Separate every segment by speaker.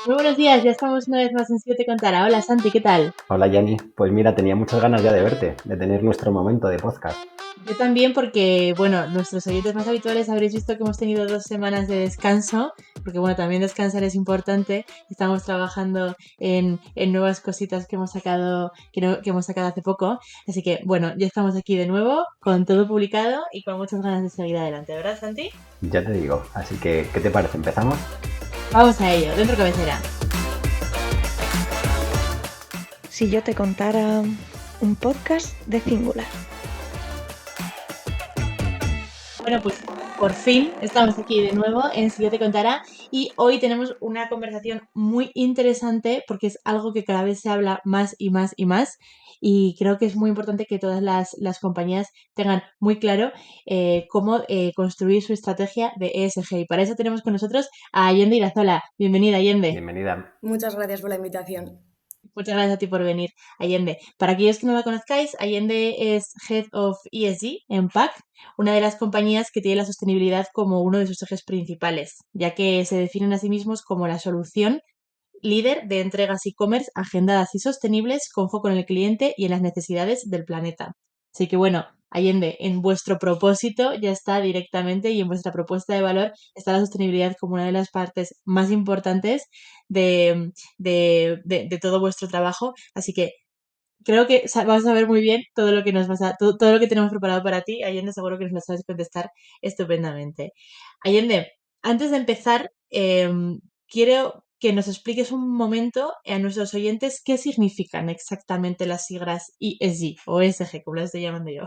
Speaker 1: Muy buenos días, ya estamos una vez más en Si yo te contara. Hola Santi, ¿qué tal?
Speaker 2: Hola Yanni, pues mira, tenía muchas ganas ya de verte, de tener nuestro momento de podcast.
Speaker 1: Yo también porque, bueno, nuestros oyentes más habituales habréis visto que hemos tenido 2 semanas de descanso, porque bueno, también descansar es importante. Estamos trabajando en nuevas cositas que hemos sacado, que hemos sacado hace poco. Así que bueno, ya estamos aquí de nuevo, con todo publicado y con muchas ganas de seguir adelante, ¿verdad, Santi?
Speaker 2: Ya te digo, así que, ¿qué te parece? ¿Empezamos?
Speaker 1: Vamos a ello, dentro cabecera.
Speaker 3: Si yo te contara un podcast de Singular.
Speaker 1: Bueno, pues por fin estamos aquí de nuevo en Si yo te contara y hoy tenemos una conversación muy interesante porque es algo que cada vez se habla más y más y más y creo que es muy importante que todas las compañías tengan muy claro cómo construir su estrategia de ESG y para eso tenemos con nosotros a Allende Irazola. Bienvenida, Allende.
Speaker 2: Bienvenida.
Speaker 4: Muchas gracias por la invitación.
Speaker 1: Muchas gracias a ti por venir, Allende. Para aquellos que no la conozcáis, Allende es Head of ESG en PAC, una de las compañías que tiene la sostenibilidad como uno de sus ejes principales, ya que se definen a sí mismos como la solución líder de entregas e-commerce agendadas y sostenibles con foco en el cliente y en las necesidades del planeta. Así que bueno, Allende, en vuestro propósito ya está directamente y en vuestra propuesta de valor está la sostenibilidad como una de las partes más importantes de todo vuestro trabajo. Así que creo que vas a ver muy bien todo lo que todo lo que tenemos preparado para ti. Allende, seguro que nos lo sabes contestar estupendamente. Allende, antes de empezar, quiero que nos expliques un momento a nuestros oyentes qué significan exactamente las siglas ESG o ESG, como las estoy llamando yo.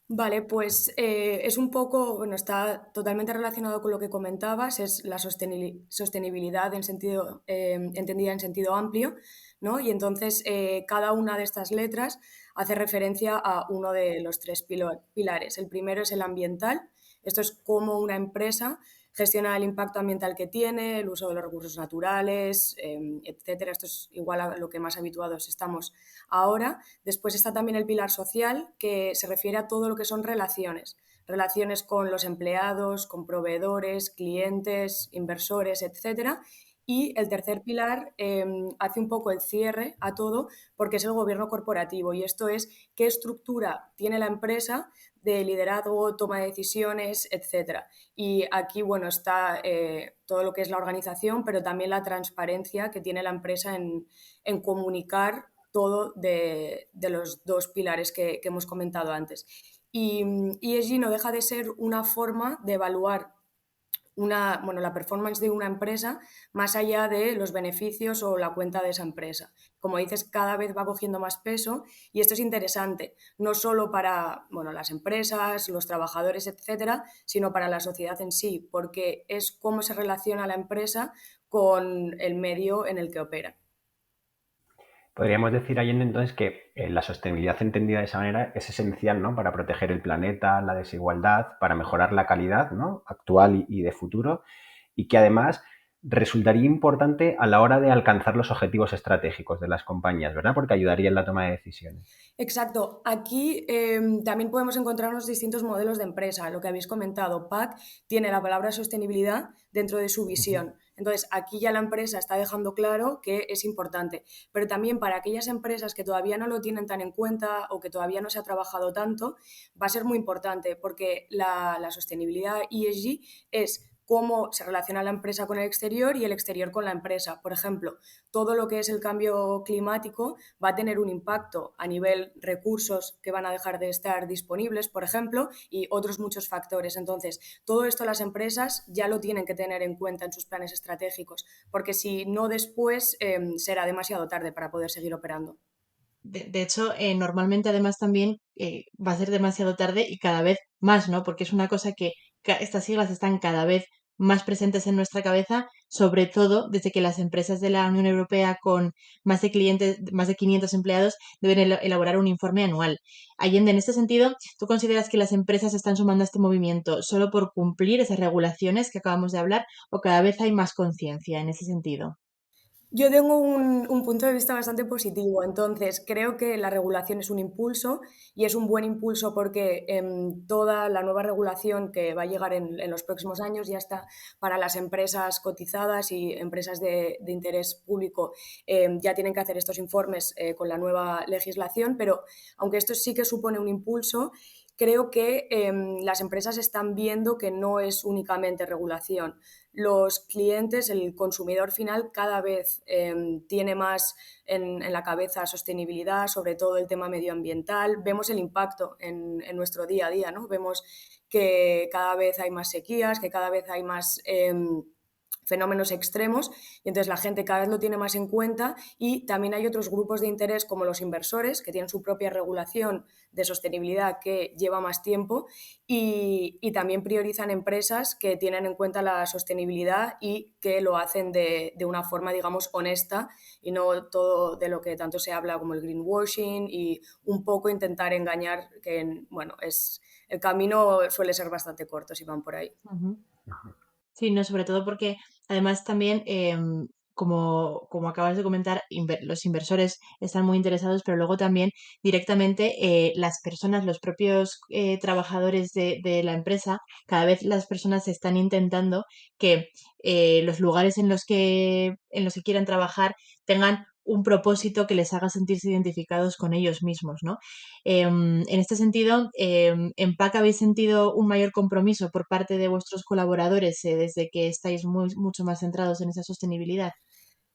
Speaker 4: Vale, pues es un poco, bueno, está totalmente relacionado con lo que comentabas, es la sostenibilidad en sentido, entendida en sentido amplio, ¿no? Y entonces cada una de estas letras hace referencia a uno de los tres pilares. El primero es el ambiental, esto es cómo una empresa gestiona el impacto ambiental que tiene, el uso de los recursos naturales, etcétera. Esto es igual a lo que más habituados estamos ahora. Después está también el pilar social, que se refiere a todo lo que son relaciones. Relaciones con los empleados, con proveedores, clientes, inversores, etcétera. Y el tercer pilar hace un poco el cierre a todo porque es el gobierno corporativo y esto es qué estructura tiene la empresa de liderazgo, toma de decisiones, etcétera. Y aquí, bueno, está todo lo que es la organización, pero también la transparencia que tiene la empresa en comunicar todo de los dos pilares que hemos comentado antes. Y ESG no deja de ser una forma de evaluar la performance de una empresa más allá de los beneficios o la cuenta de esa empresa. Como dices, cada vez va cogiendo más peso y esto es interesante, no solo para las empresas, los trabajadores, etcétera, sino para la sociedad en sí, porque es cómo se relaciona la empresa con el medio en el que opera.
Speaker 2: Podríamos decir, Allende, entonces que la sostenibilidad entendida de esa manera es esencial, ¿no? Para proteger el planeta, la desigualdad, para mejorar la calidad, ¿no? Actual y de futuro, y que además resultaría importante a la hora de alcanzar los objetivos estratégicos de las compañías, ¿verdad? Porque ayudaría en la toma de decisiones.
Speaker 4: Exacto. Aquí también podemos encontrarnos distintos modelos de empresa. Lo que habéis comentado, PAC tiene la palabra sostenibilidad dentro de su visión. Entonces, aquí ya la empresa está dejando claro que es importante. Pero también para aquellas empresas que todavía no lo tienen tan en cuenta o que todavía no se ha trabajado tanto, va a ser muy importante porque la sostenibilidad ESG es cómo se relaciona la empresa con el exterior y el exterior con la empresa. Por ejemplo, todo lo que es el cambio climático va a tener un impacto a nivel recursos que van a dejar de estar disponibles, por ejemplo, y otros muchos factores. Entonces, todo esto las empresas ya lo tienen que tener en cuenta en sus planes estratégicos, porque si no después será demasiado tarde para poder seguir operando.
Speaker 1: De hecho, normalmente además también va a ser demasiado tarde y cada vez más, ¿no? Porque es una cosa que estas siglas están cada vez más presentes en nuestra cabeza, sobre todo desde que las empresas de la Unión Europea con más de clientes, más de 500 empleados deben elaborar un informe anual. Allende, en este sentido, ¿tú consideras que las empresas se están sumando a este movimiento solo por cumplir esas regulaciones que acabamos de hablar o cada vez hay más conciencia en ese sentido?
Speaker 4: Yo tengo un punto de vista bastante positivo, entonces creo que la regulación es un impulso y es un buen impulso porque toda la nueva regulación que va a llegar en los próximos años ya está para las empresas cotizadas y empresas de interés público, ya tienen que hacer estos informes con la nueva legislación, pero aunque esto sí que supone un impulso, creo que las empresas están viendo que no es únicamente regulación. Los clientes, el consumidor final, cada vez tiene más en la cabeza sostenibilidad, sobre todo el tema medioambiental. Vemos el impacto en nuestro día a día, ¿no? Vemos que cada vez hay más sequías, que cada vez hay más fenómenos extremos y entonces la gente cada vez lo tiene más en cuenta y también hay otros grupos de interés como los inversores que tienen su propia regulación de sostenibilidad que lleva más tiempo y también priorizan empresas que tienen en cuenta la sostenibilidad y que lo hacen de una forma, digamos, honesta y no todo de lo que tanto se habla como el greenwashing y un poco intentar engañar, que bueno, el camino suele ser bastante corto si van por ahí.
Speaker 1: Ujú. Sí, no, sobre todo porque además también, como acabas de comentar, los inversores están muy interesados, pero luego también directamente las personas, los propios trabajadores de la empresa, cada vez las personas están intentando que los lugares en los que quieran trabajar tengan un propósito que les haga sentirse identificados con ellos mismos, ¿no? En este sentido, ¿en PAC habéis sentido un mayor compromiso por parte de vuestros colaboradores desde que estáis mucho más centrados en esa sostenibilidad?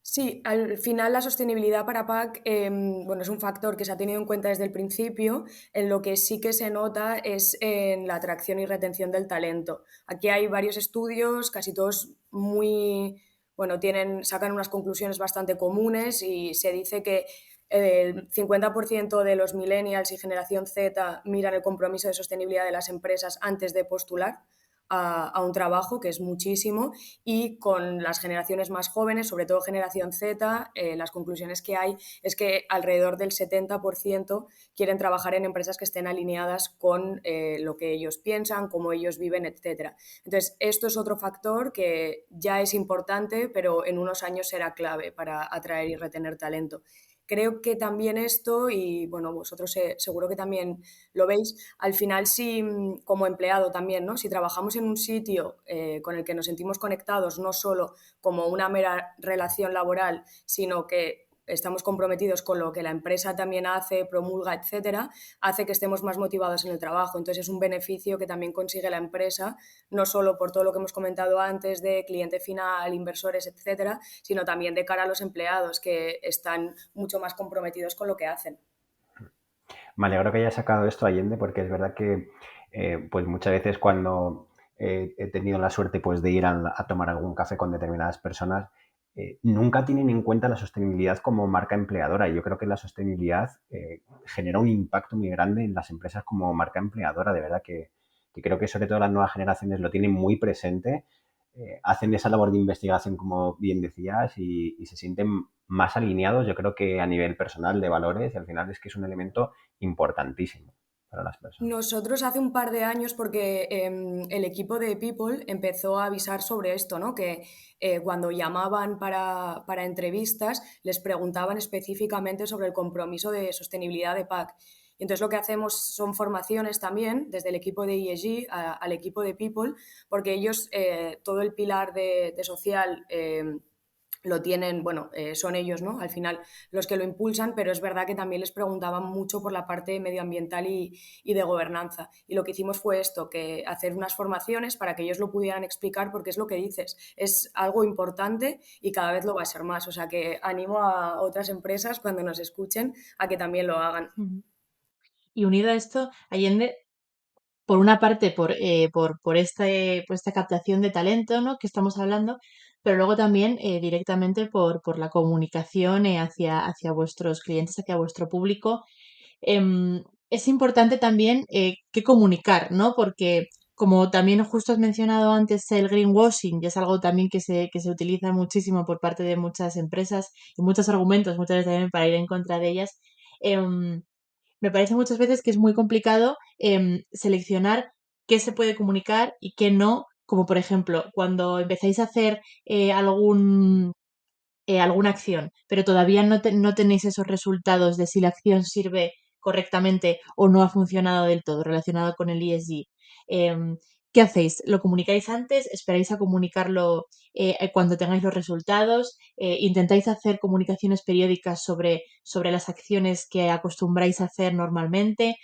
Speaker 4: Sí, al final la sostenibilidad para PAC bueno, es un factor que se ha tenido en cuenta desde el principio. En lo que sí que se nota es en la atracción y retención del talento. Aquí hay varios estudios, casi todos muy, bueno, sacan unas conclusiones bastante comunes y se dice que el 50% de los millennials y generación Z miran el compromiso de sostenibilidad de las empresas antes de postular a un trabajo, que es muchísimo, y con las generaciones más jóvenes, sobre todo generación Z, las conclusiones que hay es que alrededor del 70% quieren trabajar en empresas que estén alineadas con lo que ellos piensan, cómo ellos viven, etc. Entonces, esto es otro factor que ya es importante, pero en unos años será clave para atraer y retener talento. Creo que también esto, y bueno, vosotros seguro que también lo veis, al final si como empleado también, ¿no? Si trabajamos en un sitio con el que nos sentimos conectados, no solo como una mera relación laboral, sino que estamos comprometidos con lo que la empresa también hace, promulga, etcétera, hace que estemos más motivados en el trabajo. Entonces es un beneficio que también consigue la empresa, no solo por todo lo que hemos comentado antes de cliente final, inversores, etcétera, sino también de cara a los empleados que están mucho más comprometidos con lo que hacen.
Speaker 2: Me alegro que hayas sacado esto, Allende, porque es verdad que pues muchas veces cuando he tenido la suerte pues, de ir a tomar algún café con determinadas personas, nunca tienen en cuenta la sostenibilidad como marca empleadora. Y yo creo que la sostenibilidad genera un impacto muy grande en las empresas como marca empleadora. De verdad que creo que sobre todo las nuevas generaciones lo tienen muy presente, hacen esa labor de investigación, como bien decías, y se sienten más alineados, yo creo que a nivel personal de valores, y al final es que es un elemento importantísimo para las personas.
Speaker 4: Nosotros hace un par de años, porque el equipo de People empezó a avisar sobre esto, ¿no? Que cuando llamaban para entrevistas les preguntaban específicamente sobre el compromiso de sostenibilidad de PAC. Y entonces lo que hacemos son formaciones también desde el equipo de ESG al equipo de People, porque ellos todo el pilar de social lo tienen, bueno, son ellos, ¿no? Al final los que lo impulsan, pero es verdad que también les preguntaban mucho por la parte medioambiental y de gobernanza. Y lo que hicimos fue esto, que hacer unas formaciones para que ellos lo pudieran explicar, porque es lo que dices, es algo importante y cada vez lo va a ser más. O sea que animo a otras empresas cuando nos escuchen a que también lo hagan.
Speaker 1: Ujú. Y unido a esto, Allende, por una parte, por esta captación de talento, ¿no? Que estamos hablando, pero luego también directamente por la comunicación hacia vuestros clientes, hacia vuestro público. Es importante también qué comunicar, ¿no? Porque como también justo has mencionado antes el greenwashing, y es algo también que se utiliza muchísimo por parte de muchas empresas y muchos argumentos, muchas veces también para ir en contra de ellas, em, me parece muchas veces que es muy complicado seleccionar qué se puede comunicar y qué no, como por ejemplo, cuando empezáis a hacer algún alguna acción, pero todavía no tenéis esos resultados de si la acción sirve correctamente o no ha funcionado del todo relacionado con el ESG. ¿Qué hacéis? ¿Lo comunicáis antes? ¿Esperáis a comunicarlo cuando tengáis los resultados? ¿Intentáis hacer comunicaciones periódicas sobre las acciones que acostumbráis a hacer normalmente?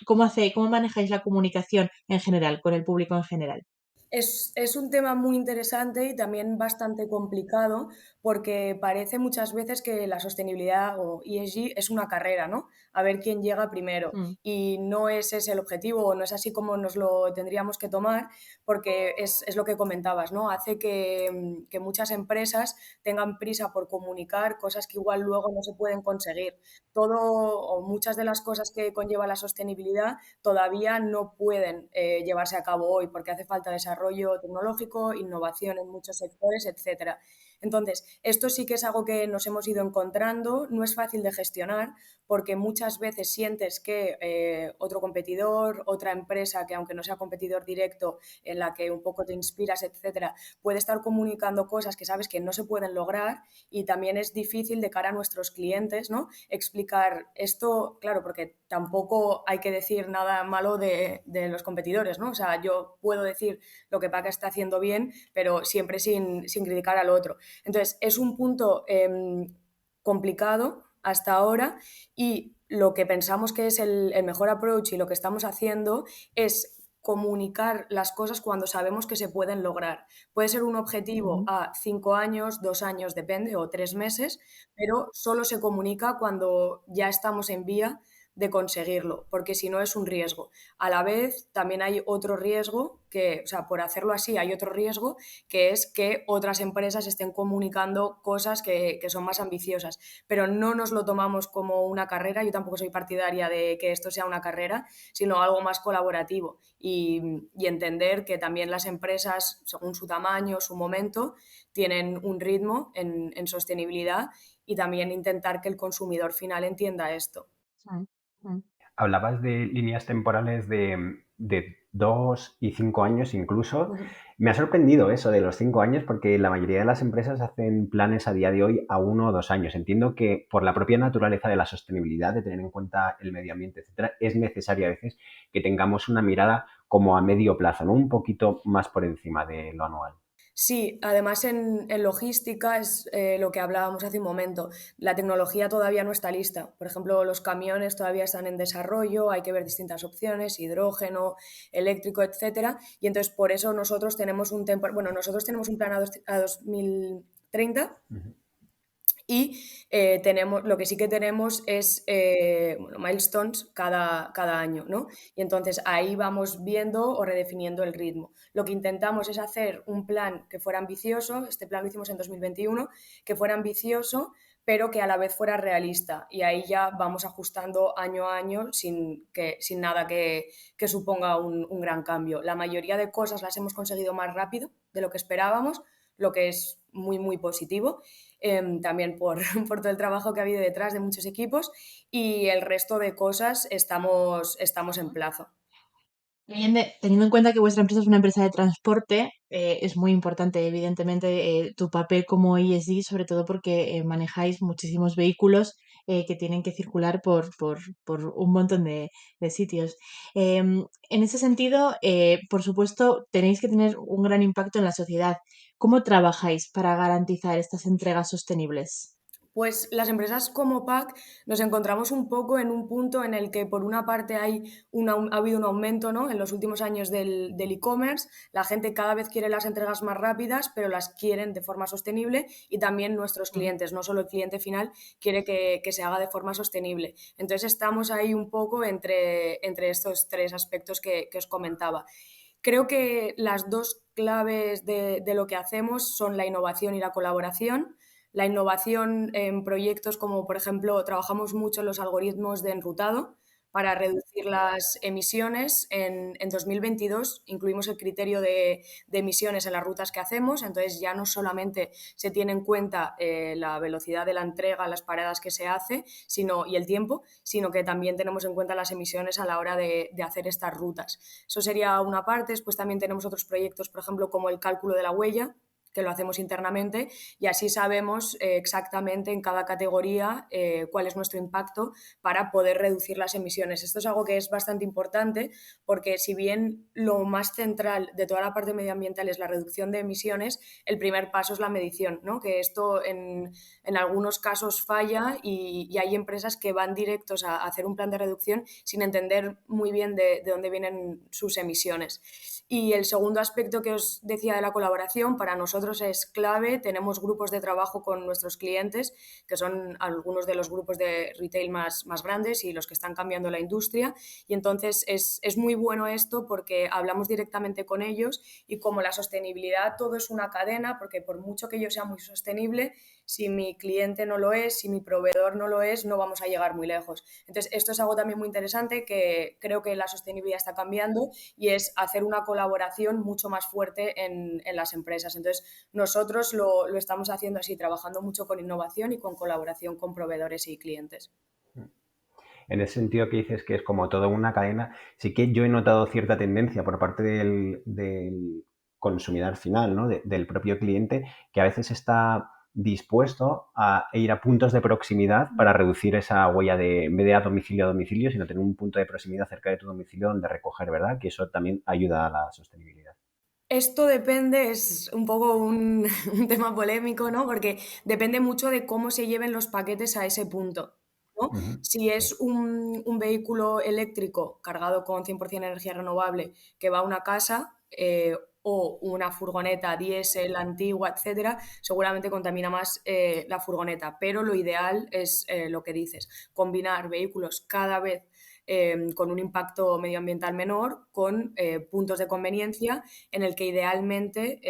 Speaker 1: ¿Cómo manejáis la comunicación en general, con el público en general?
Speaker 4: Es un tema muy interesante y también bastante complicado porque parece muchas veces que la sostenibilidad o ESG es una carrera, ¿no? A ver quién llega primero.
Speaker 1: Mm,
Speaker 4: Y no es ese el objetivo o no es así como nos lo tendríamos que tomar porque es lo que comentabas, ¿no? Hace que muchas empresas tengan prisa por comunicar cosas que igual luego no se pueden conseguir. Todo o muchas de las cosas que conlleva la sostenibilidad todavía no pueden llevarse a cabo hoy porque hace falta desarrollo tecnológico, innovación en muchos sectores, etcétera. Entonces, esto sí que es algo que nos hemos ido encontrando, no es fácil de gestionar porque muchas veces sientes que otro competidor, otra empresa que aunque no sea competidor directo, en la que un poco te inspiras, etcétera, puede estar comunicando cosas que sabes que no se pueden lograr y también es difícil de cara a nuestros clientes, ¿no? Explicar esto, claro, porque tampoco hay que decir nada malo de los competidores, ¿no? O sea, yo puedo decir lo que Paca está haciendo bien, pero siempre sin criticar al otro. Entonces, es un punto complicado hasta ahora y lo que pensamos que es el mejor approach y lo que estamos haciendo es comunicar las cosas cuando sabemos que se pueden lograr. Puede ser un objetivo
Speaker 1: ujú.
Speaker 4: a 5 años, 2 años, depende, o 3 meses, pero solo se comunica cuando ya estamos en vía de conseguirlo, porque si no es un riesgo. A la vez, también hay otro riesgo, que, o sea, por hacerlo así hay otro riesgo, que es que otras empresas estén comunicando cosas que son más ambiciosas, pero no nos lo tomamos como una carrera, yo tampoco soy partidaria de que esto sea una carrera, sino algo más colaborativo y entender que también las empresas, según su tamaño, su momento, tienen un ritmo en sostenibilidad y también intentar que el consumidor final entienda esto.
Speaker 1: Mm, mm.
Speaker 2: Hablabas de líneas temporales de 2 y 5 años incluso. Me ha sorprendido eso de los 5 años porque la mayoría de las empresas hacen planes a día de hoy a 1 o 2 años. Entiendo que por la propia naturaleza de la sostenibilidad, de tener en cuenta el medio ambiente, etcétera, es necesario a veces que tengamos una mirada como a medio plazo, ¿no? Un poquito más por encima de lo anual.
Speaker 4: Sí, además en logística es lo que hablábamos hace un momento. La tecnología todavía no está lista. Por ejemplo, los camiones todavía están en desarrollo, hay que ver distintas opciones, hidrógeno, eléctrico, etcétera. Y entonces por eso nosotros tenemos nosotros tenemos un plan a 2030
Speaker 2: Ujú.
Speaker 4: y lo que sí que tenemos es milestones cada año, ¿no? Y entonces ahí vamos viendo o redefiniendo el ritmo. Lo que intentamos es hacer un plan que fuera ambicioso, este plan lo hicimos en 2021, que fuera ambicioso, pero que a la vez fuera realista. Y ahí ya vamos ajustando año a año sin nada que suponga un gran cambio. La mayoría de cosas las hemos conseguido más rápido de lo que esperábamos, lo que es muy, muy positivo también por todo el trabajo que ha habido detrás de muchos equipos y el resto de cosas estamos en plazo.
Speaker 1: Teniendo en cuenta que vuestra empresa es una empresa de transporte, es muy importante, evidentemente, tu papel como ESG, sobre todo porque manejáis muchísimos vehículos que tienen que circular por un montón de sitios. En ese sentido, por supuesto, tenéis que tener un gran impacto en la sociedad. ¿Cómo trabajáis para garantizar estas entregas sostenibles?
Speaker 4: Pues las empresas como PAC nos encontramos un poco en un punto en el que por una parte ha habido un aumento, ¿no? En los últimos años del e-commerce, la gente cada vez quiere las entregas más rápidas, pero las quieren de forma sostenible y también nuestros
Speaker 1: Mm.
Speaker 4: clientes, no solo el cliente final, quiere que se haga de forma sostenible. Entonces estamos ahí un poco entre estos tres aspectos que os comentaba. Creo que las dos claves de lo que hacemos son la innovación y la colaboración. La innovación en proyectos como, por ejemplo, trabajamos mucho en los algoritmos de enrutado para reducir las emisiones. En 2022 incluimos el criterio de emisiones en las rutas que hacemos, entonces ya no solamente se tiene en cuenta la velocidad de la entrega, las paradas que se hace y el tiempo, sino que también tenemos en cuenta las emisiones a la hora de hacer estas rutas. Eso sería una parte. Después también tenemos otros proyectos, por ejemplo, como el cálculo de la huella, que lo hacemos internamente, y así sabemos exactamente en cada categoría cuál es nuestro impacto para poder reducir las emisiones. Esto es algo que es bastante importante porque si bien lo más central de toda la parte medioambiental es la reducción de emisiones, el primer paso es la medición, ¿no? Que esto en algunos casos falla y hay empresas que van directos a hacer un plan de reducción sin entender muy bien de dónde vienen sus emisiones. Y el segundo aspecto que os decía de la colaboración, para nosotros es clave. Tenemos grupos de trabajo con nuestros clientes, que son algunos de los grupos de retail más grandes y los que están cambiando la industria. Y entonces es muy bueno esto porque hablamos directamente con ellos y como la sostenibilidad todo es una cadena, porque por mucho que yo sea muy sostenible, si mi cliente no lo es, si mi proveedor no lo es, no vamos a llegar muy lejos. Entonces, esto es algo también muy interesante que creo que la sostenibilidad está cambiando y es hacer una colaboración mucho más fuerte en las empresas. Entonces, nosotros lo estamos haciendo así, trabajando mucho con innovación y con colaboración con proveedores y clientes.
Speaker 2: En ese sentido que dices que es como toda una cadena, sí que yo he notado cierta tendencia por parte del consumidor final, ¿no? Del propio cliente, que a veces está dispuesto a ir a puntos de proximidad para reducir esa huella de, en vez de a domicilio, sino tener un punto de proximidad cerca de tu domicilio donde recoger, ¿verdad? Que eso también ayuda a la sostenibilidad.
Speaker 4: Esto depende, es un poco un tema polémico, ¿no? Porque depende mucho de cómo se lleven los paquetes a ese punto, ¿no?
Speaker 2: Ujú,
Speaker 4: Si
Speaker 2: sí,
Speaker 4: es un vehículo eléctrico cargado con 100% energía renovable que va a una casa o una furgoneta diésel antigua, etcétera, seguramente contamina más la furgoneta. Pero lo ideal es lo que dices, combinar vehículos cada vez con un impacto medioambiental menor, con puntos de conveniencia en el que idealmente,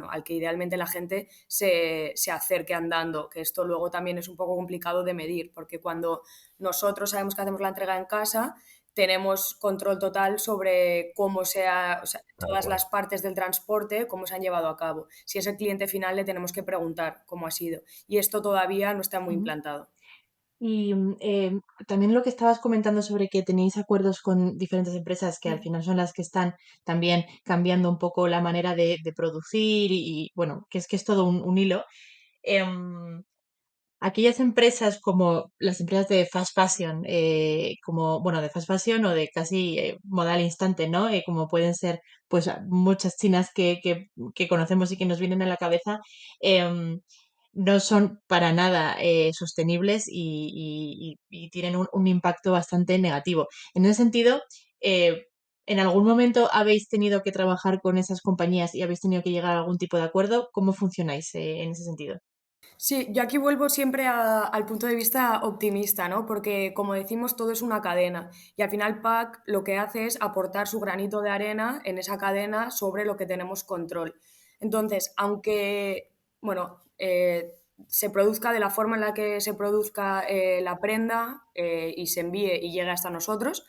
Speaker 4: al que idealmente la gente se acerque andando, que esto luego también es un poco complicado de medir, porque cuando nosotros sabemos que hacemos la entrega en casa, tenemos control total sobre cómo sea, o sea,
Speaker 2: tal
Speaker 4: todas
Speaker 2: cual.
Speaker 4: las partes del transporte, cómo se han llevado a cabo. Si es el cliente final, le tenemos que preguntar cómo ha sido. Y esto todavía no está muy
Speaker 1: Ujú.
Speaker 4: implantado.
Speaker 1: Y también lo que estabas comentando sobre que tenéis acuerdos con diferentes empresas que al final son las que están también cambiando un poco la manera de producir bueno, que es todo un hilo. Em, Aquellas empresas como las empresas de fast fashion, como, bueno, de fast fashion o de casi moda al instante, ¿no? Como pueden ser, pues, muchas chinas que conocemos y que nos vienen a la cabeza, em, no son para nada sostenibles y tienen un impacto bastante negativo. En ese sentido, eh, ¿en algún momento habéis tenido que trabajar con esas compañías y habéis tenido que llegar a algún tipo de acuerdo? ¿Cómo funcionáis en ese sentido?
Speaker 4: Sí, yo aquí vuelvo siempre al punto de vista optimista, ¿no? Porque como decimos, todo es una cadena y al final PAC lo que hace es aportar su granito de arena en esa cadena sobre lo que tenemos control. Entonces, aunque, se produzca de la forma en la que se produzca la prenda y se envíe y llegue hasta nosotros,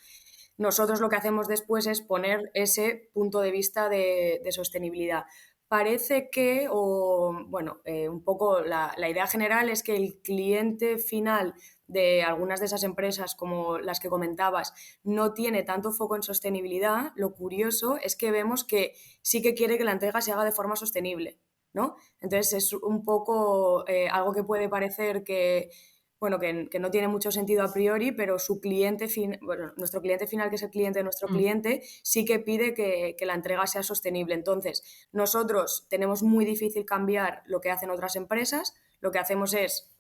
Speaker 4: nosotros lo que hacemos después es poner ese punto de vista de sostenibilidad. Parece que, un poco la idea general es que el cliente final de algunas de esas empresas como las que comentabas no tiene tanto foco en sostenibilidad. Lo curioso es que vemos que sí que quiere que la entrega se haga de forma sostenible, ¿no? Entonces es un poco algo que puede parecer que no tiene mucho sentido a priori, pero nuestro cliente final, que es el cliente de nuestro
Speaker 1: Mm.
Speaker 4: cliente, sí que pide que la entrega sea sostenible. Entonces, nosotros tenemos muy difícil cambiar lo que hacen otras empresas, lo que hacemos es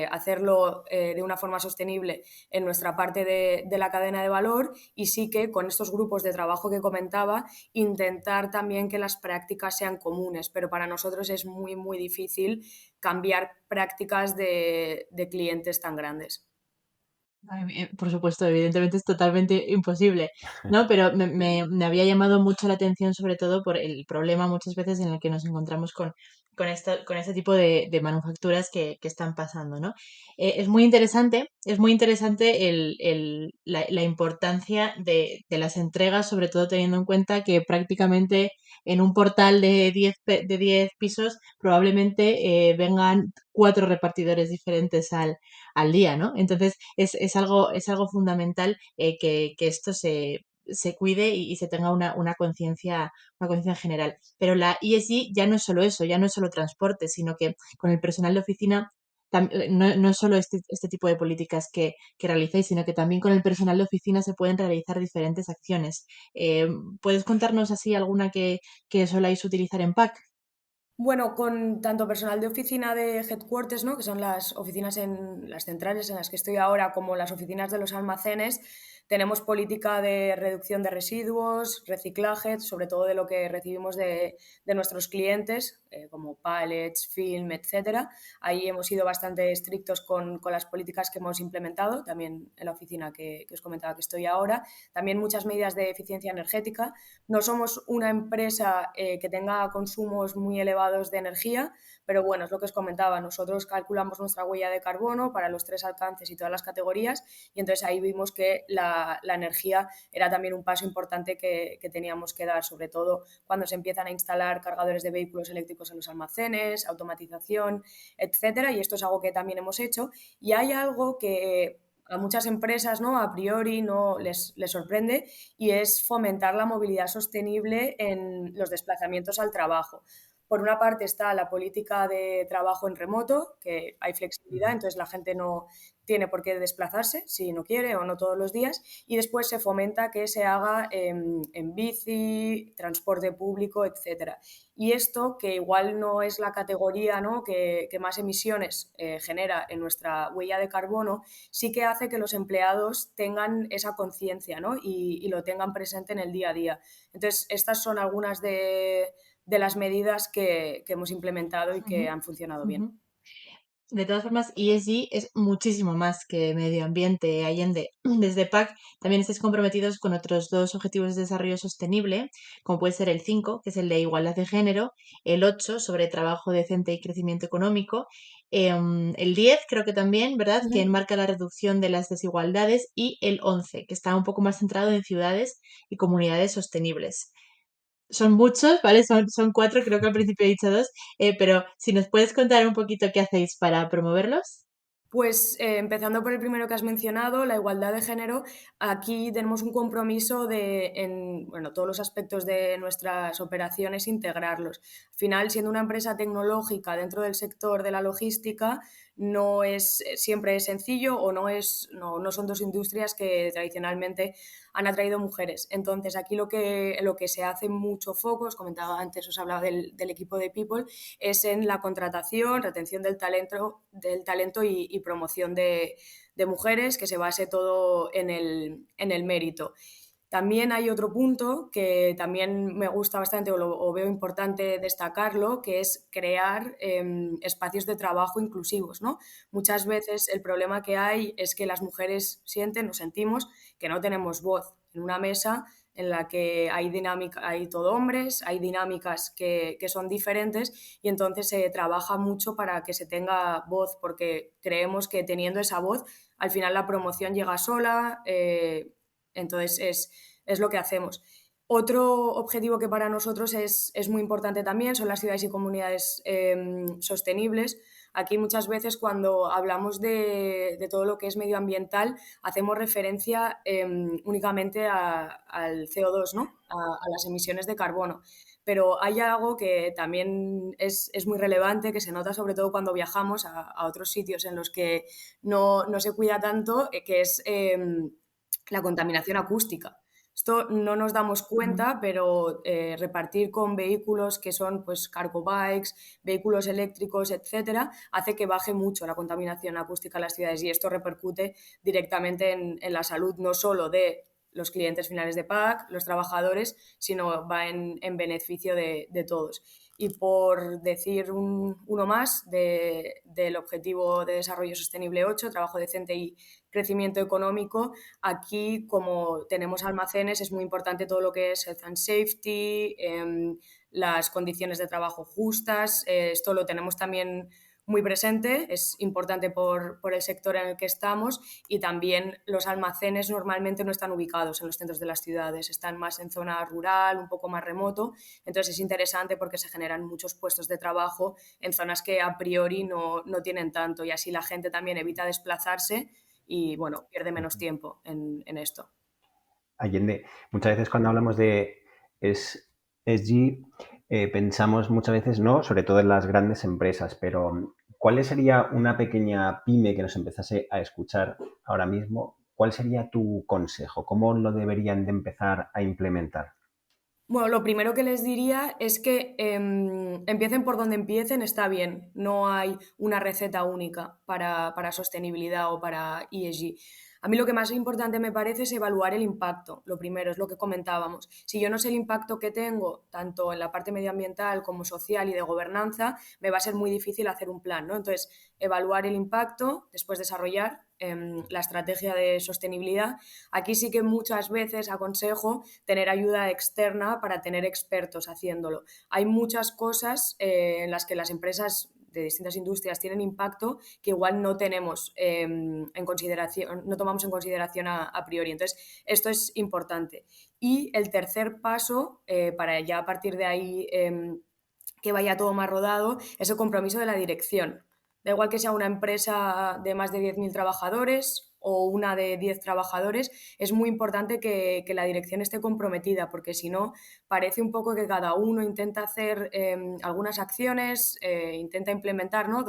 Speaker 4: hacerlo de una forma sostenible en nuestra parte de la cadena de valor y sí que con estos grupos de trabajo que comentaba, intentar también que las prácticas sean comunes, pero para nosotros es muy, muy difícil cambiar prácticas de clientes tan grandes.
Speaker 1: Ay, por supuesto, evidentemente es totalmente imposible, ¿no? Pero me había llamado mucho la atención, sobre todo por el problema muchas veces en el que nos encontramos con este tipo de manufacturas que están pasando, ¿no? Es muy interesante la importancia de las entregas, sobre todo teniendo en cuenta que prácticamente en un portal de 10 pisos probablemente vengan 4 repartidores diferentes al día, ¿no? Entonces es algo fundamental que esto se cuide y se tenga una conciencia en general. Pero la ESG ya no es solo eso, ya no es solo transporte, sino que con el personal de oficina no es solo este tipo de políticas que realizáis, sino que también con el personal de oficina se pueden realizar diferentes acciones. ¿Puedes contarnos así alguna que soláis utilizar en PAC?
Speaker 4: Bueno, con tanto personal de oficina de headquarters, ¿no? Que son las oficinas en las centrales en las que estoy ahora, como las oficinas de los almacenes, tenemos política de reducción de residuos, reciclaje, sobre todo de lo que recibimos de nuestros clientes, como pallets, film, etcétera. Ahí hemos sido bastante estrictos con las políticas que hemos implementado, también en la oficina que os comentaba que estoy ahora. También muchas medidas de eficiencia energética. No somos una empresa que tenga consumos muy elevados de energía, pero bueno, es lo que os comentaba. Nosotros calculamos nuestra huella de carbono para los 3 alcances y todas las categorías y entonces ahí vimos que la energía era también un paso importante que teníamos que dar, sobre todo cuando se empiezan a instalar cargadores de vehículos eléctricos en los almacenes, automatización, etcétera. Y esto es algo que también hemos hecho. Y hay algo que a muchas empresas, ¿no? A priori no les sorprende y es fomentar la movilidad sostenible en los desplazamientos al trabajo. Por una parte está la política de trabajo en remoto, que hay flexibilidad, entonces la gente no tiene por qué desplazarse si no quiere o no todos los días, y después se fomenta que se haga en bici, transporte público, etcétera. Y esto, que igual no es la categoría, ¿no? que más emisiones genera en nuestra huella de carbono, sí que hace que los empleados tengan esa conciencia, ¿no? y lo tengan presente en el día a día. Entonces, estas son algunas de las medidas que hemos implementado y que
Speaker 1: Ujú,
Speaker 4: han funcionado bien.
Speaker 1: ujú. De todas formas, ESG es muchísimo más que medio ambiente, Allende. Desde PAC también estáis comprometidos con otros dos objetivos de desarrollo sostenible, como puede ser el 5, que es el de igualdad de género, el 8, sobre trabajo decente y crecimiento económico, el 10, creo que también, ¿verdad?, que
Speaker 4: Uh-huh.
Speaker 1: enmarca la reducción de las desigualdades, y el 11, que está un poco más centrado en ciudades y comunidades sostenibles. Son muchos, ¿vale? Son cuatro, creo que al principio he dicho dos, pero si nos puedes contar un poquito qué hacéis para promoverlos.
Speaker 4: Pues empezando por el primero que has mencionado, la igualdad de género, aquí tenemos un compromiso de, en bueno, todos los aspectos de nuestras operaciones, integrarlos. Al final, siendo una empresa tecnológica dentro del sector de la logística, no es siempre sencillo o no son dos industrias que tradicionalmente han atraído mujeres. Entonces, aquí lo que se hace mucho foco, os comentaba antes, os hablaba del equipo de People, es en la contratación, retención del talento y promoción de mujeres, que se base todo en el mérito. También hay otro punto que también me gusta bastante o veo importante destacarlo, que es crear espacios de trabajo inclusivos, ¿no? Muchas veces el problema que hay es que las mujeres sienten o sentimos que no tenemos voz en una mesa en la que hay todo hombres, hay dinámicas que son diferentes y entonces se trabaja mucho para que se tenga voz, porque creemos que teniendo esa voz, al final la promoción llega sola, entonces es lo que hacemos. Otro objetivo que para nosotros es muy importante también son las ciudades y comunidades sostenibles. Aquí muchas veces cuando hablamos de todo lo que es medioambiental hacemos referencia únicamente al CO2, ¿no? A las emisiones de carbono. Pero hay algo que también es muy relevante, que se nota sobre todo cuando viajamos a otros sitios en los que no se cuida tanto, que es la contaminación acústica. Esto no nos damos
Speaker 1: Ujú.
Speaker 4: cuenta, pero repartir con vehículos que son pues cargo bikes, vehículos eléctricos, etcétera, hace que baje mucho la contaminación acústica en las ciudades y esto repercute directamente en la salud no solo de los clientes finales de PAC, los trabajadores, sino va en beneficio de todos. Y por decir uno más del Objetivo de Desarrollo Sostenible 8, trabajo decente y crecimiento económico, aquí como tenemos almacenes es muy importante todo lo que es health and safety, las condiciones de trabajo justas, esto lo tenemos también muy presente, es importante por el sector en el que estamos y también los almacenes normalmente no están ubicados en los centros de las ciudades, están más en zona rural, un poco más remoto, entonces es interesante porque se generan muchos puestos de trabajo en zonas que a priori no tienen tanto y así la gente también evita desplazarse y bueno, pierde menos tiempo en esto.
Speaker 2: Allende, muchas veces cuando hablamos de ESG, pensamos muchas veces, no, sobre todo en las grandes empresas, pero ¿cuál sería una pequeña pyme que nos empezase a escuchar ahora mismo? ¿Cuál sería tu consejo? ¿Cómo lo deberían de empezar a implementar?
Speaker 4: Bueno, lo primero que les diría es que empiecen por donde empiecen, está bien. No hay una receta única para sostenibilidad o para ESG. A mí lo que más importante me parece es evaluar el impacto. Lo primero es lo que comentábamos. Si yo no sé el impacto que tengo, tanto en la parte medioambiental como social y de gobernanza, me va a ser muy difícil hacer un plan, ¿no? Entonces, evaluar el impacto, después desarrollar la estrategia de sostenibilidad. Aquí sí que muchas veces aconsejo tener ayuda externa para tener expertos haciéndolo. Hay muchas cosas en las que las empresas de distintas industrias tienen impacto que igual no tenemos en consideración, no tomamos en consideración a priori. Entonces, esto es importante. Y el tercer paso, para ya a partir de ahí que vaya todo más rodado, es el compromiso de la dirección. Da igual que sea una empresa de más de 10.000 trabajadores o una de 10 trabajadores, es muy importante que la dirección esté comprometida, porque si no, parece un poco que cada uno intenta hacer algunas acciones, intenta implementar, ¿no?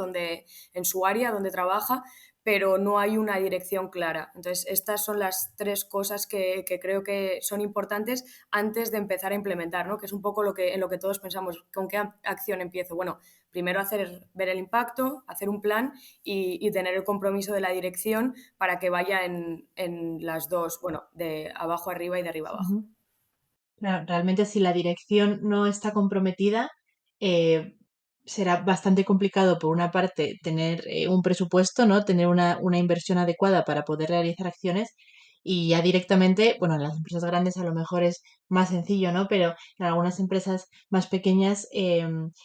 Speaker 4: En su área donde trabaja, pero no hay una dirección clara. Entonces, estas son las tres cosas que creo que son importantes antes de empezar a implementar, ¿no? Que es un poco en lo que todos pensamos, ¿con qué acción empiezo? Bueno, primero ver el impacto, hacer un plan y tener el compromiso de la dirección para que vaya en las dos, bueno, de abajo arriba y de arriba abajo.
Speaker 1: Ujú. Claro, realmente si la dirección no está comprometida, eh, será bastante complicado, por una parte, tener un presupuesto, ¿no? Tener una inversión adecuada para poder realizar acciones y ya directamente, bueno, en las empresas grandes a lo mejor es más sencillo, ¿no? Pero en algunas empresas más pequeñas,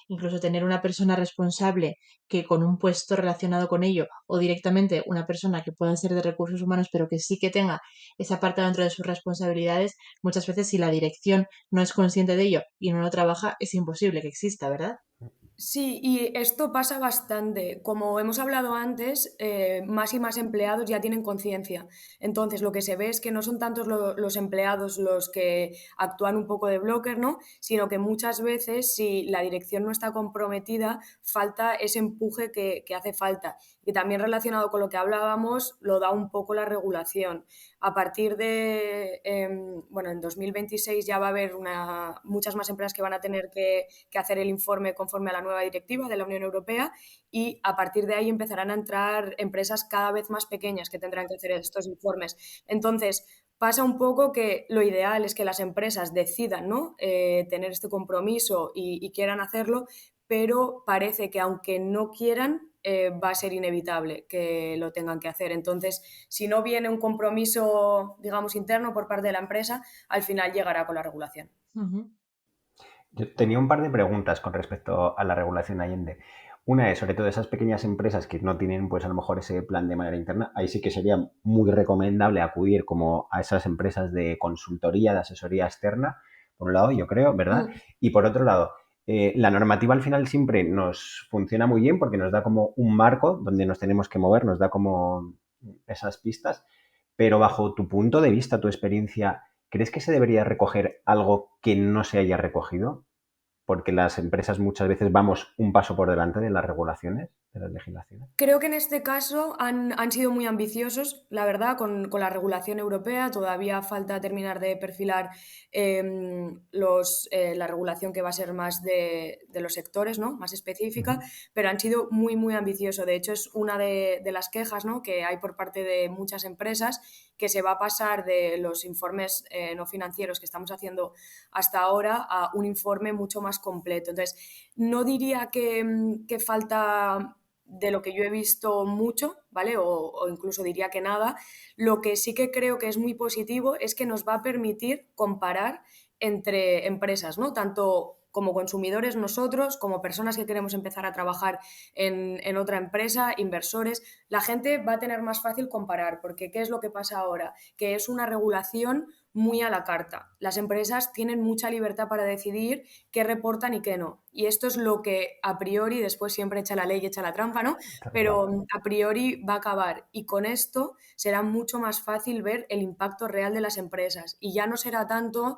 Speaker 1: incluso tener una persona responsable que con un puesto relacionado con ello o directamente una persona que pueda ser de recursos humanos, pero que sí que tenga esa parte dentro de sus responsabilidades, muchas veces si la dirección no es consciente de ello y no lo trabaja, es imposible que exista, ¿verdad?
Speaker 4: Sí, y esto pasa bastante. Como hemos hablado antes, más y más empleados ya tienen conciencia. Entonces, lo que se ve es que no son tantos los empleados los que actúan un poco de blocker, ¿no? Sino que muchas veces, si la dirección no está comprometida, falta ese empuje que hace falta. Y también relacionado con lo que hablábamos, lo da un poco la regulación. A partir bueno, en 2026 ya va a haber muchas más empresas que van a tener que hacer el informe conforme a la nueva directiva de la Unión Europea y a partir de ahí empezarán a entrar empresas cada vez más pequeñas que tendrán que hacer estos informes. Entonces, pasa un poco que lo ideal es que las empresas decidan, ¿no? Tener este compromiso y quieran hacerlo, pero parece que aunque no quieran, va a ser inevitable que lo tengan que hacer. Entonces, si no viene un compromiso, digamos, interno por parte de la empresa, al final llegará con la regulación.
Speaker 1: Ujú.
Speaker 2: Yo tenía un par de preguntas con respecto a la regulación Allende. Una es, sobre todo, esas pequeñas empresas que no tienen, pues a lo mejor ese plan de manera interna, ahí sí que sería muy recomendable acudir como a esas empresas de consultoría, de asesoría externa, por un lado, yo creo, ¿verdad?
Speaker 4: Mm.
Speaker 2: Y por otro lado, la normativa al final siempre nos funciona muy bien porque nos da como un marco donde nos tenemos que mover, nos da como esas pistas, pero bajo tu punto de vista, tu experiencia, ¿crees que se debería recoger algo que no se haya recogido? Porque las empresas muchas veces vamos un paso por delante de las regulaciones, de las legislaciones.
Speaker 4: Creo que en este caso han sido muy ambiciosos, la verdad, con la regulación europea. Todavía falta terminar de perfilar la regulación que va a ser más de los sectores, ¿no? Más específica,
Speaker 2: Uh-huh.
Speaker 4: pero han sido muy, muy ambiciosos. De hecho, es una de las quejas, ¿no? Que hay por parte de muchas empresas, que se va a pasar de los informes no financieros que estamos haciendo hasta ahora a un informe mucho más completo. Entonces, no diría que falta de lo que yo he visto mucho, ¿vale? O incluso diría que nada. Lo que sí que creo que es muy positivo es que nos va a permitir comparar entre empresas, ¿no? Tanto como consumidores nosotros, como personas que queremos empezar a trabajar en otra empresa, inversores, la gente va a tener más fácil comparar, porque ¿qué es lo que pasa ahora? Que es una regulación muy a la carta. Las empresas tienen mucha libertad para decidir qué reportan y qué no. Y esto es lo que a priori, después siempre echa la ley y echa la trampa, ¿no? Pero a priori va a acabar. Y con esto será mucho más fácil ver el impacto real de las empresas. Y ya no será tanto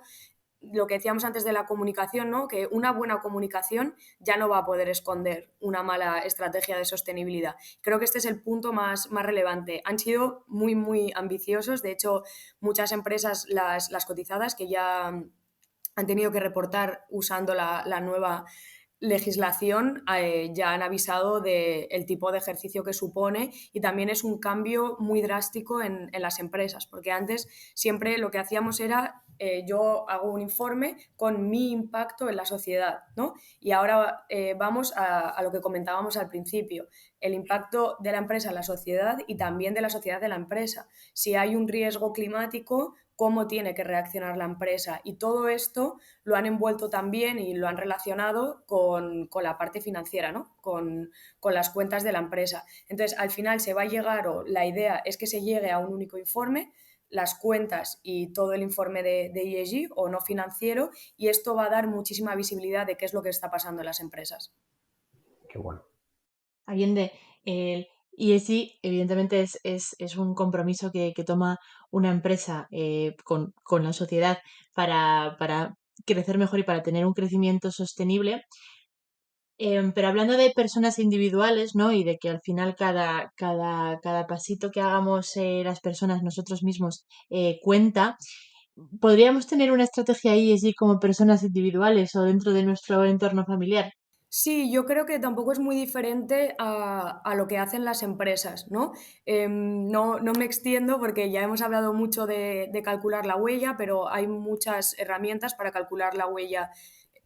Speaker 4: lo que decíamos antes de la comunicación, ¿no? Que una buena comunicación ya no va a poder esconder una mala estrategia de sostenibilidad. Creo que este es el punto más relevante. Han sido muy, muy ambiciosos. De hecho, muchas empresas, las cotizadas, que ya han tenido que reportar usando la nueva legislación, ya han avisado del tipo de ejercicio que supone, y también es un cambio muy drástico en las empresas, porque antes siempre lo que hacíamos era yo hago un informe con mi impacto en la sociedad, ¿no? Y ahora vamos a lo que comentábamos al principio, el impacto de la empresa en la sociedad y también de la sociedad de la empresa. Si hay un riesgo climático, cómo tiene que reaccionar la empresa, y todo esto lo han envuelto también y lo han relacionado con la parte financiera, ¿no? Con las cuentas de la empresa. Entonces, al final se va a llegar, o la idea es que se llegue a un único informe, las cuentas y todo el informe de ESG o no financiero, y esto va a dar muchísima visibilidad de qué es lo que está pasando en las empresas.
Speaker 2: Qué bueno.
Speaker 1: Allende, el ESG evidentemente es un compromiso que toma una empresa con la sociedad para crecer mejor y para tener un crecimiento sostenible. Pero hablando de personas individuales, ¿no? Y de que al final cada pasito que hagamos las personas, nosotros mismos, cuenta, ¿podríamos tener una estrategia ESG como personas individuales o dentro de nuestro entorno familiar?
Speaker 4: Sí, yo creo que tampoco es muy diferente a lo que hacen las empresas, ¿no? No me extiendo porque ya hemos hablado mucho de calcular la huella, pero hay muchas herramientas para calcular la huella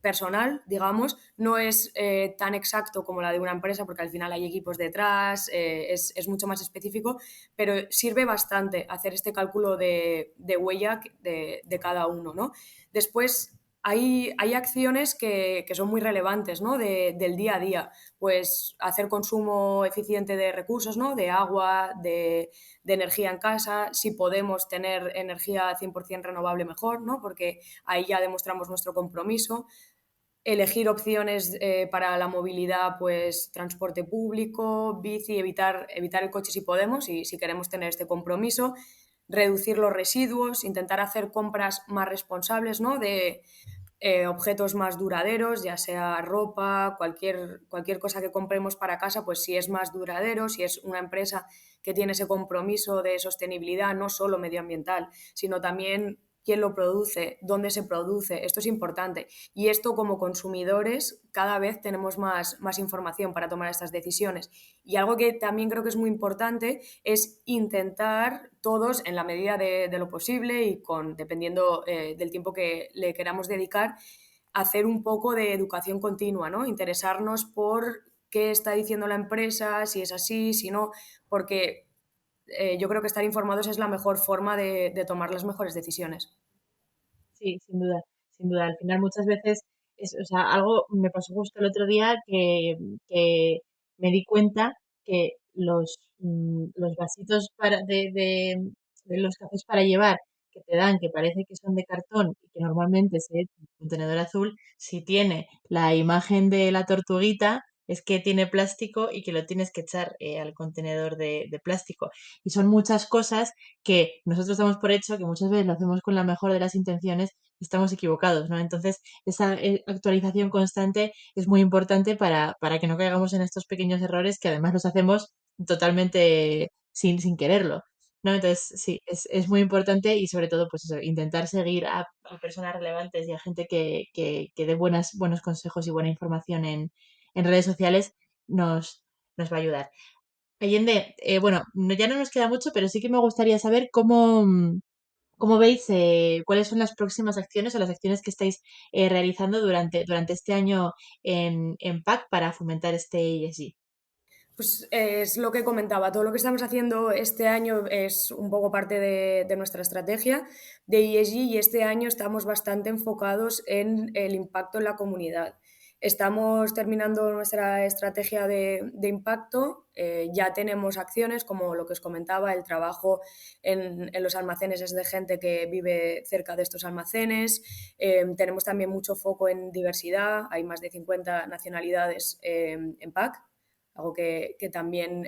Speaker 4: personal, digamos. No es tan exacto como la de una empresa, porque al final hay equipos detrás, es mucho más específico, pero sirve bastante hacer este cálculo de huella de cada uno, ¿no? Después, hay acciones que son muy relevantes, ¿no? Del día a día. Pues hacer consumo eficiente de recursos, ¿no? De agua, de energía en casa. Si podemos tener energía 100% renovable, mejor, ¿no? Porque ahí ya demostramos nuestro compromiso. Elegir opciones para la movilidad, pues transporte público, bici, evitar el coche si podemos y si queremos tener este compromiso. Reducir los residuos, intentar hacer compras más responsables, ¿no? De objetos más duraderos, ya sea ropa, cualquier cosa que compremos para casa, pues si es más duradero, si es una empresa que tiene ese compromiso de sostenibilidad, no solo medioambiental, sino también quién lo produce, dónde se produce, esto es importante. Y esto, como consumidores, cada vez tenemos más información para tomar estas decisiones. Y algo que también creo que es muy importante es intentar todos, en la medida de lo posible y dependiendo del tiempo que le queramos dedicar, hacer un poco de educación continua, ¿no? Interesarnos por qué está diciendo la empresa, si es así, si no, porque yo creo que estar informados es la mejor forma de tomar las mejores decisiones.
Speaker 1: Sí, sin duda, sin duda. Al final muchas veces, o sea, algo me pasó justo el otro día que me di cuenta que los vasitos de los cafés para llevar que te dan, que parece que son de cartón y que normalmente se echa en un contenedor azul, si tiene la imagen de la tortuguita, es que tiene plástico y que lo tienes que echar al contenedor de plástico. Y son muchas cosas que nosotros damos por hecho, que muchas veces lo hacemos con la mejor de las intenciones y estamos equivocados, ¿no? Entonces, esa actualización constante es muy importante para que no caigamos en estos pequeños errores que además los hacemos totalmente sin quererlo, ¿no? Entonces, sí, es muy importante y sobre todo, pues eso, intentar seguir a personas relevantes y a gente que dé buenos consejos y buena información en redes sociales nos va a ayudar. Allende, bueno, ya no nos queda mucho, pero sí que me gustaría saber cómo veis, cuáles son las próximas acciones o las acciones que estáis realizando durante este año en PAC para fomentar este ESG.
Speaker 4: Pues es lo que comentaba, todo lo que estamos haciendo este año es un poco parte de nuestra estrategia de ESG, y este año estamos bastante enfocados en el impacto en la comunidad. Estamos terminando nuestra estrategia de impacto. Ya tenemos acciones como lo que os comentaba, el trabajo en los almacenes es de gente que vive cerca de estos almacenes. Tenemos también mucho foco en diversidad, hay más de 50 nacionalidades en PAC, algo que también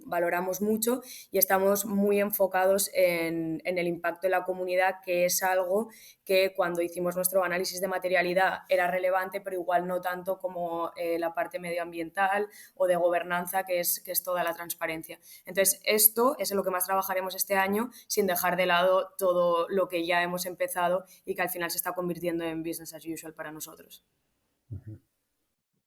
Speaker 4: valoramos mucho, y estamos muy enfocados en el impacto en la comunidad, que es algo que cuando hicimos nuestro análisis de materialidad era relevante, pero igual no tanto como la parte medioambiental o de gobernanza, que es toda la transparencia. Entonces, esto es en lo que más trabajaremos este año, sin dejar de lado todo lo que ya hemos empezado y que al final se está convirtiendo en business as usual para nosotros.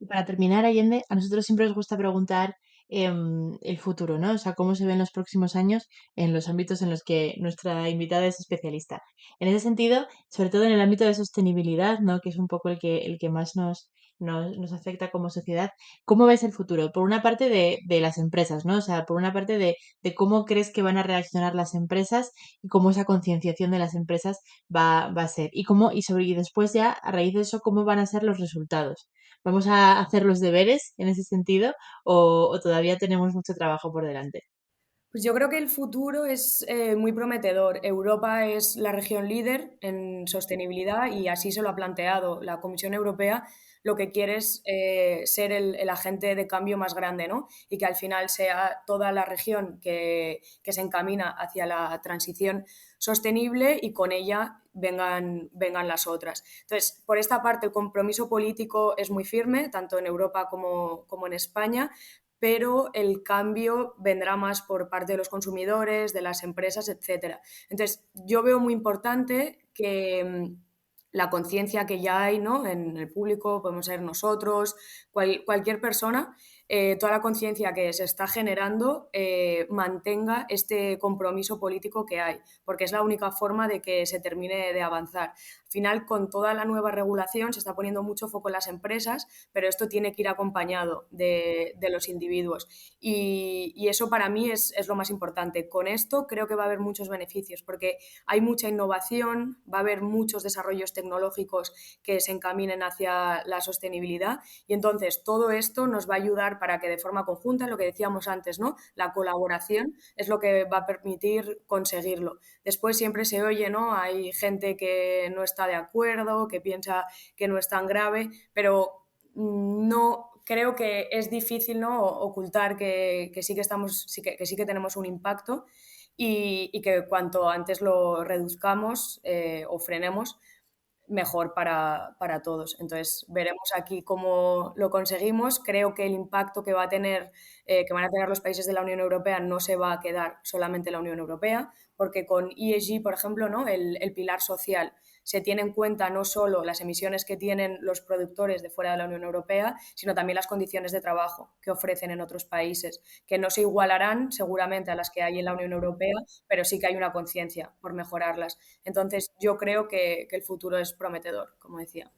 Speaker 1: Y para terminar, Allende, a nosotros siempre nos gusta preguntar el futuro, ¿no? O sea, cómo se ven los próximos años en los ámbitos en los que nuestra invitada es especialista. En ese sentido, sobre todo en el ámbito de sostenibilidad, ¿no? Que es un poco el que más nos afecta como sociedad. ¿Cómo ves el futuro? Por una parte de las empresas, ¿no? O sea, por una parte de cómo crees que van a reaccionar las empresas y cómo esa concienciación de las empresas va a ser. Y después ya, a raíz de eso, cómo van a ser los resultados. ¿Vamos a hacer los deberes en ese sentido o todavía tenemos mucho trabajo por delante?
Speaker 4: Pues yo creo que el futuro es muy prometedor. Europa es la región líder en sostenibilidad y así se lo ha planteado la Comisión Europea. Lo que quiere es ser el agente de cambio más grande, ¿no? Y que al final sea toda la región que se encamina hacia la transición sostenible y con ella vengan las otras. Entonces, por esta parte, el compromiso político es muy firme, tanto en Europa como en España, pero el cambio vendrá más por parte de los consumidores, de las empresas, etcétera. Entonces, yo veo muy importante que la conciencia que ya hay, ¿no?, en el público, podemos ser nosotros, cualquier persona, toda la conciencia que se está generando mantenga este compromiso político que hay, porque es la única forma de que se termine de avanzar. Al final, con toda la nueva regulación se está poniendo mucho foco en las empresas, pero esto tiene que ir acompañado de los individuos. Y eso para mí es lo más importante. Con esto creo que va a haber muchos beneficios, porque hay mucha innovación, va a haber muchos desarrollos tecnológicos que se encaminen hacia la sostenibilidad, y entonces todo esto nos va a ayudar para que de forma conjunta, lo que decíamos antes, ¿no?, la colaboración es lo que va a permitir conseguirlo. Después siempre se oye, ¿no?, hay gente que no está de acuerdo, que piensa que no es tan grave, pero no creo que es difícil, ¿no?, ocultar que sí que tenemos un impacto y que cuanto antes lo reduzcamos o frenemos, mejor para todos. Entonces, veremos aquí cómo lo conseguimos. Creo que el impacto que que van a tener los países de la Unión Europea no se va a quedar solamente en la Unión Europea, porque con ESG, por ejemplo, ¿no?, el pilar social, se tiene en cuenta no solo las emisiones que tienen los productores de fuera de la Unión Europea, sino también las condiciones de trabajo que ofrecen en otros países, que no se igualarán seguramente a las que hay en la Unión Europea, pero sí que hay una conciencia por mejorarlas. Entonces, yo creo que el futuro es prometedor, como decía.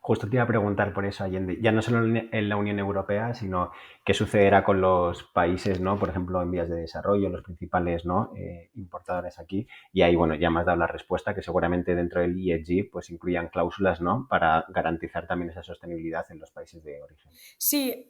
Speaker 2: Justo te iba a preguntar por eso, Allende, ya no solo en la Unión Europea, sino qué sucederá con los países, ¿no?, por ejemplo, en vías de desarrollo, los principales, ¿no?, importadores aquí. Y ahí, bueno, ya me has dado la respuesta, que seguramente dentro del ESG pues incluyan cláusulas, ¿no?, para garantizar también esa sostenibilidad en los países de origen.
Speaker 4: Sí,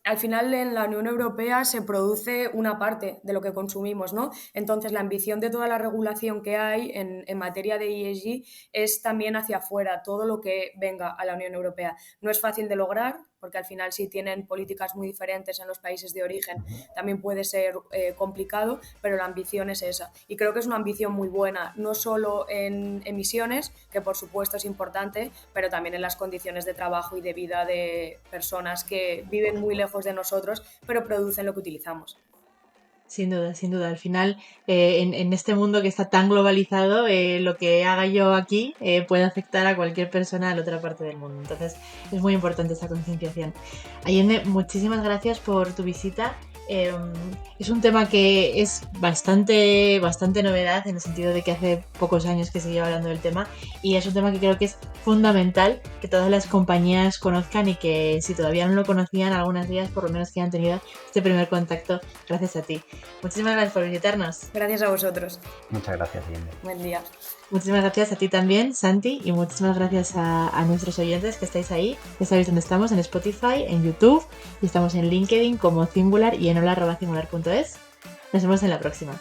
Speaker 4: al final en la Unión Europea se produce una parte de lo que consumimos, ¿no? Entonces, la ambición de toda la regulación que hay en materia de ESG es también hacia afuera, todo lo que venga a la Unión Europea. No es fácil de lograr, porque al final si tienen políticas muy diferentes en los países de origen también puede ser complicado, pero la ambición es esa. Y creo que es una ambición muy buena, no solo en emisiones, que por supuesto es importante, pero también en las condiciones de trabajo y de vida de personas que viven muy lejos de nosotros, pero producen lo que utilizamos.
Speaker 1: Sin duda, sin duda. Al final, en este mundo que está tan globalizado, lo que haga yo aquí puede afectar a cualquier persona de la otra parte del mundo. Entonces, es muy importante esta concienciación. Allende, muchísimas gracias por tu visita. Es un tema que es bastante novedad, en el sentido de que hace pocos años que se lleva hablando del tema, y es un tema que creo que es fundamental que todas las compañías conozcan, y que si todavía no lo conocían, algunas de ellas por lo menos que han tenido este primer contacto gracias a ti. Muchísimas gracias por visitarnos.
Speaker 4: Gracias a vosotros.
Speaker 2: Muchas gracias, Allende.
Speaker 4: Buen día.
Speaker 1: Muchísimas gracias a ti también, Santi, y muchísimas gracias a nuestros oyentes que estáis ahí. Ya sabéis dónde estamos, en Spotify, en YouTube, y estamos en LinkedIn como Singular y en hola@singular.es. Nos vemos en la próxima.